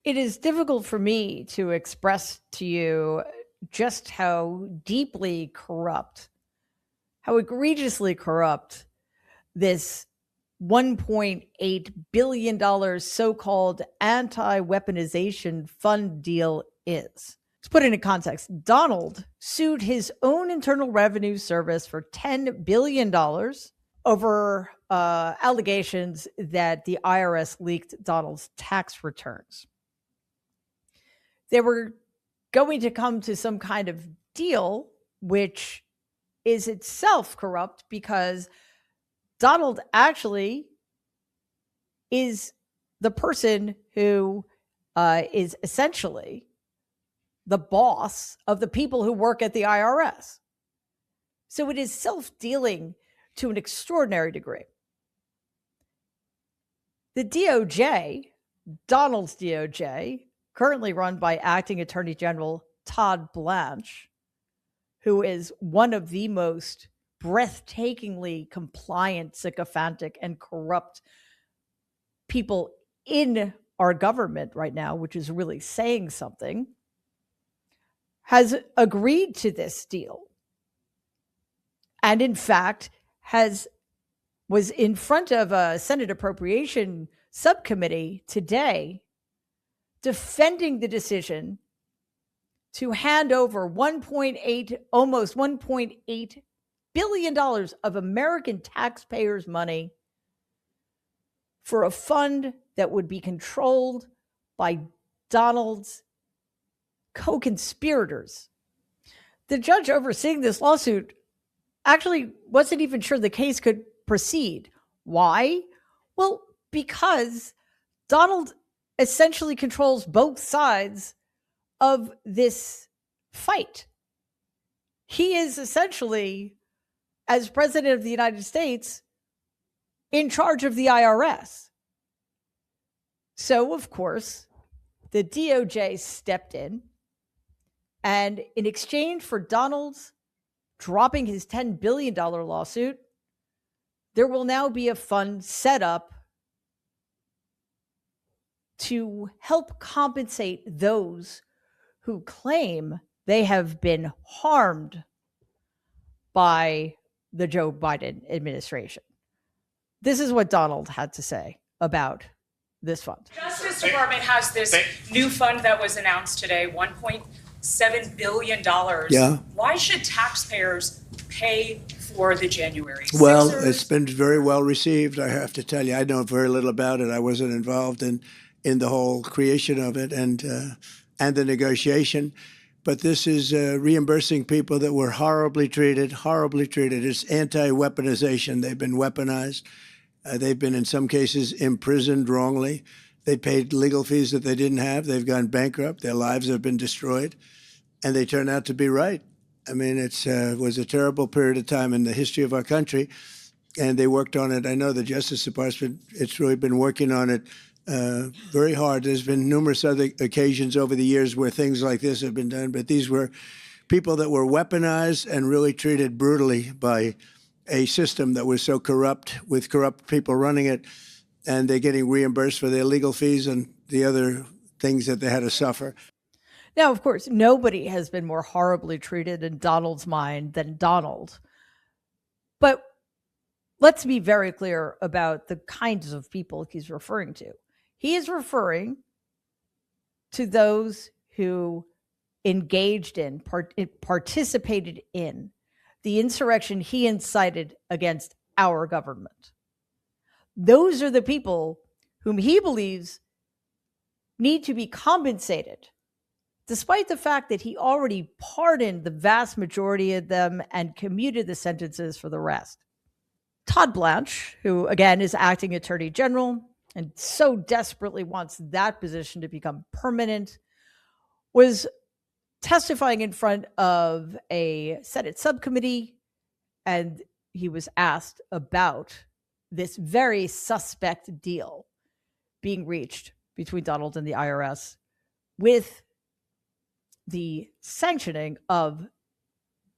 It is difficult for me to express to you just how deeply corrupt, how egregiously corrupt this $1.8 billion so-called anti-weaponization fund deal is. To put it in context, Donald sued his own Internal Revenue Service for $10 billion over allegations that the IRS leaked Donald's tax returns. They were going to come to some kind of deal, which is itself corrupt because Donald actually is the person who is essentially the boss of the people who work at the IRS. So it is self-dealing to an extraordinary degree. The DOJ, Donald's DOJ, currently run by Acting Attorney General Todd Blanche, who is one of the most breathtakingly compliant, sycophantic, and corrupt people in our government right now, which is really saying something, has agreed to this deal. And in fact, was in front of a Senate Appropriation Subcommittee today defending the decision to hand over almost $1.8 billion of American taxpayers' money for a fund that would be controlled by Donald's co-conspirators. The judge overseeing this lawsuit actually wasn't even sure the case could proceed. Why? Well, because Donald essentially controls both sides of this fight. He is essentially, as president of the United States, in charge of the IRS. So, of course, the DOJ stepped in, and in exchange for Donald's dropping his $10 billion lawsuit, there will now be a fund set up to help compensate those who claim they have been harmed by the Joe Biden administration. This is what Donald had to say about this fund. Justice Department has this new fund that was announced today, $1.7 billion. Yeah. Why should taxpayers pay for the January 6ers? Well, it's been very well received, I have to tell you. I know very little about it. I wasn't involved in the whole creation of it and the negotiation. But this is reimbursing people that were horribly treated. It's anti-weaponization. They've been weaponized. They've been, in some cases, imprisoned wrongly. They paid legal fees that they didn't have. They've gone bankrupt. Their lives have been destroyed. And they turn out to be right. I mean, it was a terrible period of time in the history of our country. And they worked on it. I know the Justice Department, it's really been working on it very hard. There's been numerous other occasions over the years where things like this have been done. But these were people that were weaponized and really treated brutally by a system that was so corrupt, with corrupt people running it, and they're getting reimbursed for their legal fees and the other things that they had to suffer. Now, of course, nobody has been more horribly treated in Donald's mind than Donald. But let's be very clear about the kinds of people he's referring to. He is referring to those who engaged in, participated in the insurrection he incited against our government. Those are the people whom he believes need to be compensated, despite the fact that he already pardoned the vast majority of them and commuted the sentences for the rest. Todd Blanche, who again is acting Attorney General and so desperately wants that position to become permanent, was testifying in front of a Senate subcommittee, and he was asked about this very suspect deal being reached between Donald and the IRS with the sanctioning of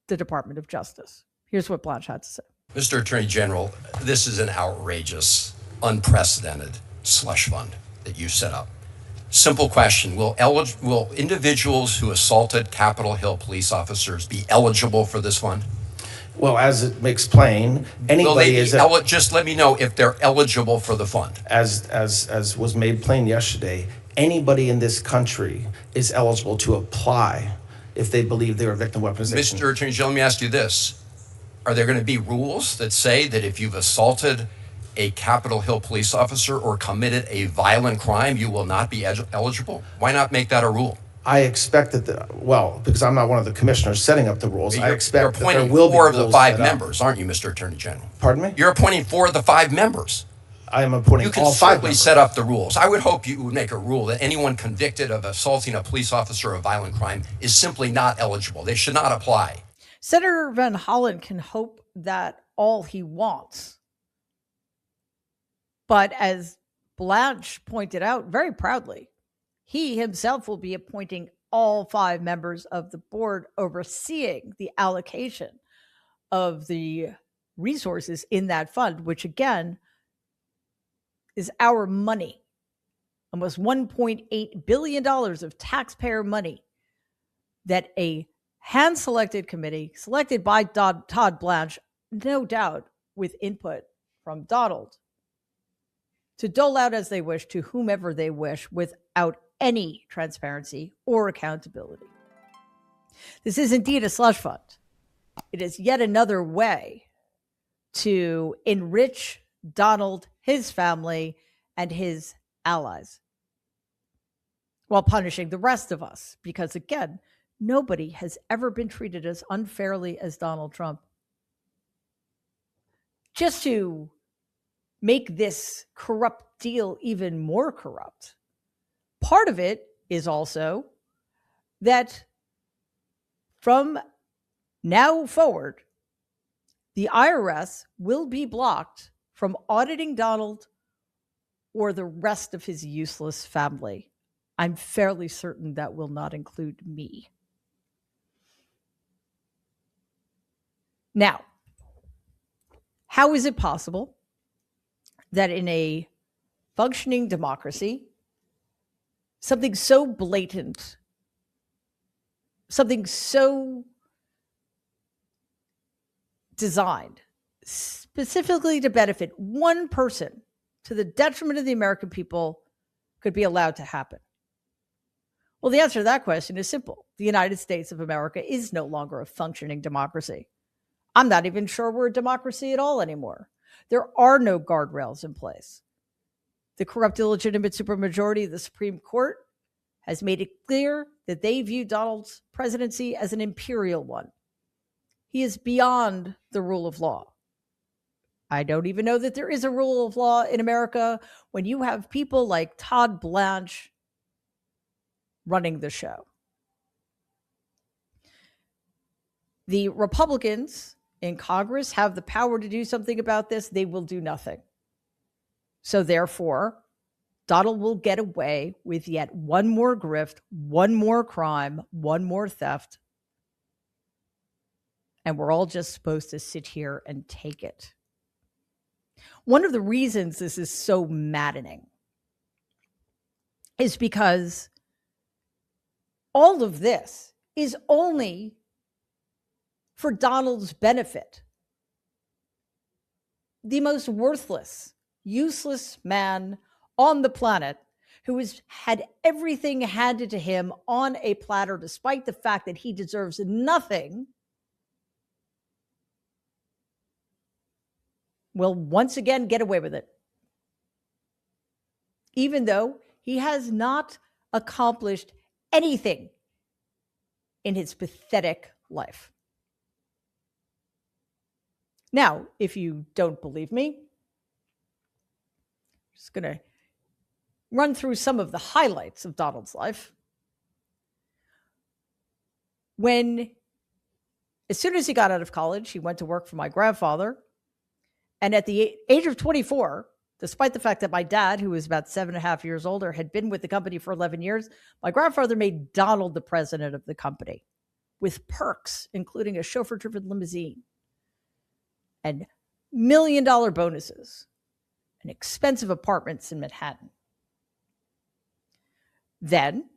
the Department of Justice. Here's what Blanche had to say. Mr. Attorney General, this is an outrageous, unprecedented slush fund that you set up. Simple question. Will individuals who assaulted Capitol Hill police officers be eligible for this fund? Well, as it makes plain, anybody is just let me know if they're eligible for the fund. as was made plain yesterday, anybody in this country is eligible to apply if they believe they're a victim of weaponization. Mr. Attorney General, let me ask you this. Are there going to be rules that say that if you've assaulted a Capitol Hill police officer or committed a violent crime, you will not be eligible? Why not make that a rule? I expect that, because I'm not one of the commissioners setting up the rules, I expect that there will be rules. You're appointing 4 of the 5 members, aren't you, Mr. Attorney General? Pardon me? You're appointing 4 of the 5 members. I am appointing all 5 members. You can certainly set up the rules. I would hope you would make a rule that anyone convicted of assaulting a police officer of a violent crime is simply not eligible. They should not apply. Senator Van Hollen can hope that all he wants. But as Blanche pointed out very proudly, he himself will be appointing all 5 members of the board overseeing the allocation of the resources in that fund, which again is our money. Almost $1.8 billion of taxpayer money that a hand-selected committee, selected by Todd Blanche, no doubt with input from Donald, to dole out as they wish to whomever they wish without any transparency or accountability. This is indeed a slush fund. It is yet another way to enrich Donald, his family, and his allies, while punishing the rest of us. Because again, nobody has ever been treated as unfairly as Donald Trump. Just to make this corrupt deal even more corrupt, part of it is also that from now forward, the IRS will be blocked from auditing Donald or the rest of his useless family. I'm fairly certain that will not include me. Now, how is it possible that in a functioning democracy, something so blatant, something so designed specifically to benefit one person to the detriment of the American people could be allowed to happen? Well, the answer to that question is simple. The United States of America is no longer a functioning democracy. I'm not even sure we're a democracy at all anymore. There are no guardrails in place. The corrupt, illegitimate supermajority of the Supreme Court has made it clear that they view Donald's presidency as an imperial one. He is beyond the rule of law. I don't even know that there is a rule of law in America when you have people like Todd Blanche running the show. The Republicans in Congress have the power to do something about this. They will do nothing. So therefore, Donald will get away with yet one more grift, one more crime, one more theft. And we're all just supposed to sit here and take it. One of the reasons this is so maddening is because all of this is only for Donald's benefit. The most worthless, useless man on the planet who has had everything handed to him on a platter, despite the fact that he deserves nothing, will once again get away with it. Even though he has not accomplished anything in his pathetic life. Now, if you don't believe me, I'm just going to run through some of the highlights of Donald's life. As soon as he got out of college, he went to work for my grandfather. And at the age of 24, despite the fact that my dad, who was about 7.5 years older, had been with the company for 11 years, my grandfather made Donald the president of the company with perks, including a chauffeur-driven limousine and $1 million bonuses and expensive apartments in Manhattan. Then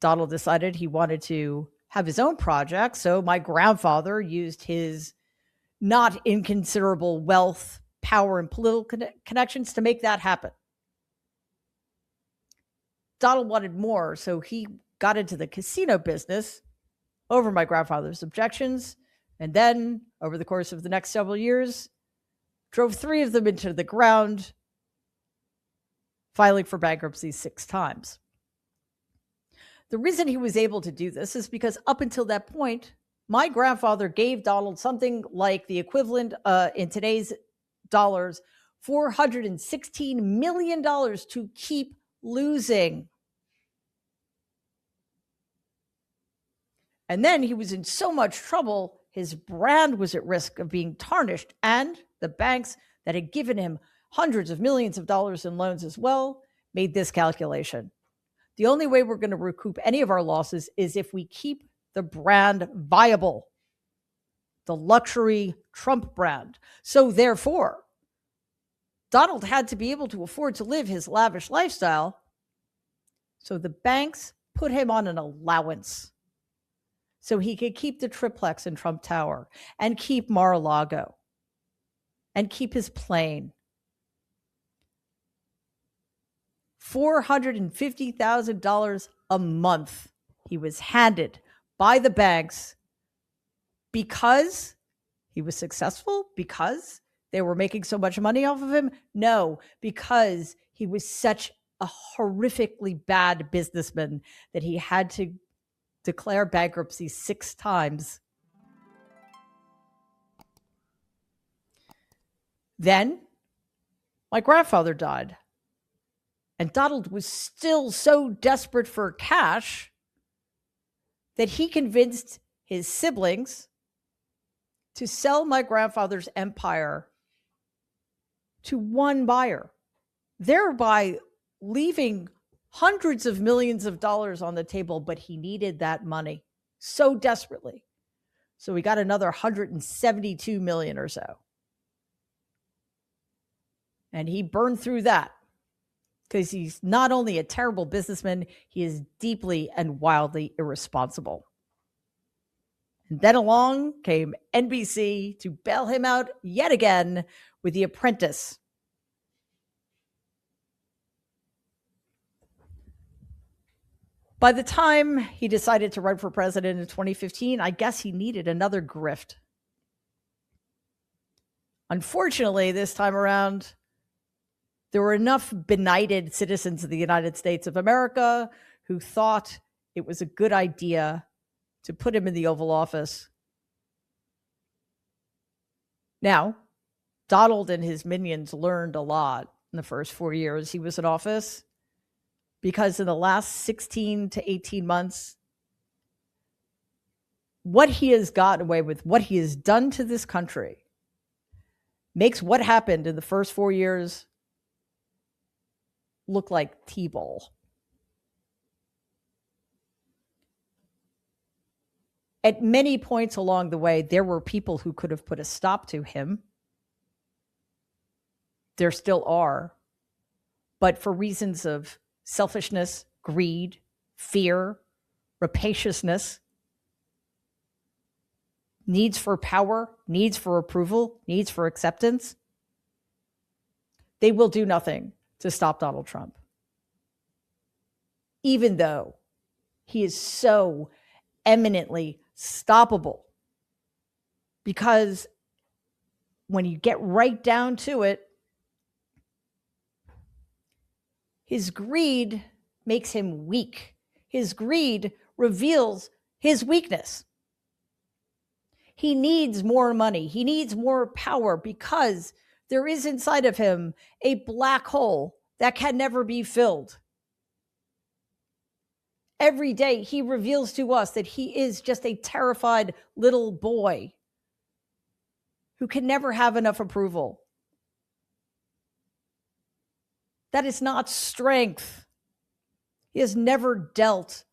Donald decided he wanted to have his own project. So my grandfather used his not inconsiderable wealth, power, and political connections to make that happen. Donald wanted more, so he got into the casino business over my grandfather's objections. And then, over the course of the next several years, drove 3 of them into the ground, filing for bankruptcy 6 times. The reason he was able to do this is because up until that point, my grandfather gave Donald something like the equivalent in today's dollars, $416 million to keep losing. And then he was in so much trouble, his brand was at risk of being tarnished, and the banks that had given him hundreds of millions of dollars in loans as well made this calculation. The only way we're going to recoup any of our losses is if we keep the brand viable, the luxury Trump brand. So therefore, Donald had to be able to afford to live his lavish lifestyle. So the banks put him on an allowance so he could keep the triplex in Trump Tower and keep Mar-a-Lago and keep his plane. $450,000 a month he was handed by the banks because he was successful, because they were making so much money off of him? No, because he was such a horrifically bad businessman that he had to declare bankruptcy 6 times. Then my grandfather died. And Donald was still so desperate for cash that he convinced his siblings to sell my grandfather's empire to one buyer, thereby leaving hundreds of millions of dollars on the table. But he needed that money so desperately. So we got another 172 million or so. And he burned through that because he's not only a terrible businessman, he is deeply and wildly irresponsible. And then along came NBC to bail him out yet again with The Apprentice. By the time he decided to run for president in 2015, I guess he needed another grift. Unfortunately, this time around, there were enough benighted citizens of the United States of America who thought it was a good idea to put him in the Oval Office. Now, Donald and his minions learned a lot in the first 4 years he was in office, because in the last 16 to 18 months, what he has gotten away with, what he has done to this country, makes what happened in the first 4 years look like T-ball. At many points along the way, there were people who could have put a stop to him. There still are. But for reasons of selfishness, greed, fear, rapaciousness, needs for power, needs for approval, needs for acceptance, they will do nothing to stop Donald Trump. Even though he is so eminently stoppable. Because when you get right down to it, his greed makes him weak. His greed reveals his weakness. He needs more money. He needs more power because there is inside of him a black hole that can never be filled. Every day he reveals to us that he is just a terrified little boy who can never have enough approval. That is not strength. He has never dealt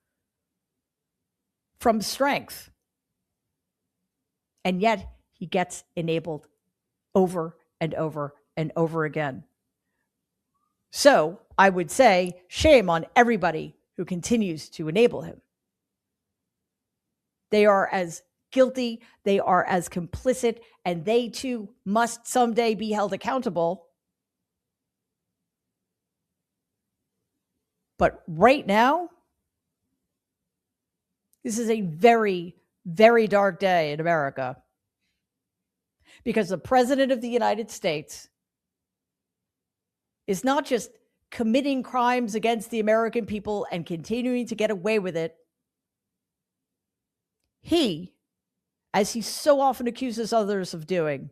from strength. And yet he gets enabled over and over and over again. So I would say, shame on everybody who continues to enable him. They are as guilty, they are as complicit, and they too must someday be held accountable. But right now, this is a very, very dark day in America, because the President of the United States is not just committing crimes against the American people and continuing to get away with it. He, as he so often accuses others of doing,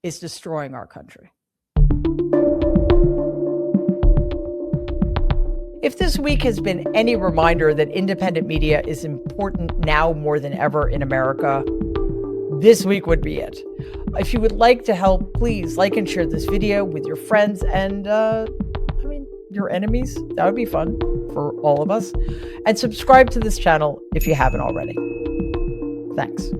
is destroying our country. If this week has been any reminder that independent media is important now more than ever in America, this week would be it. If you would like to help, please like and share this video with your friends and, your enemies. That would be fun for all of us. And subscribe to this channel if you haven't already. Thanks.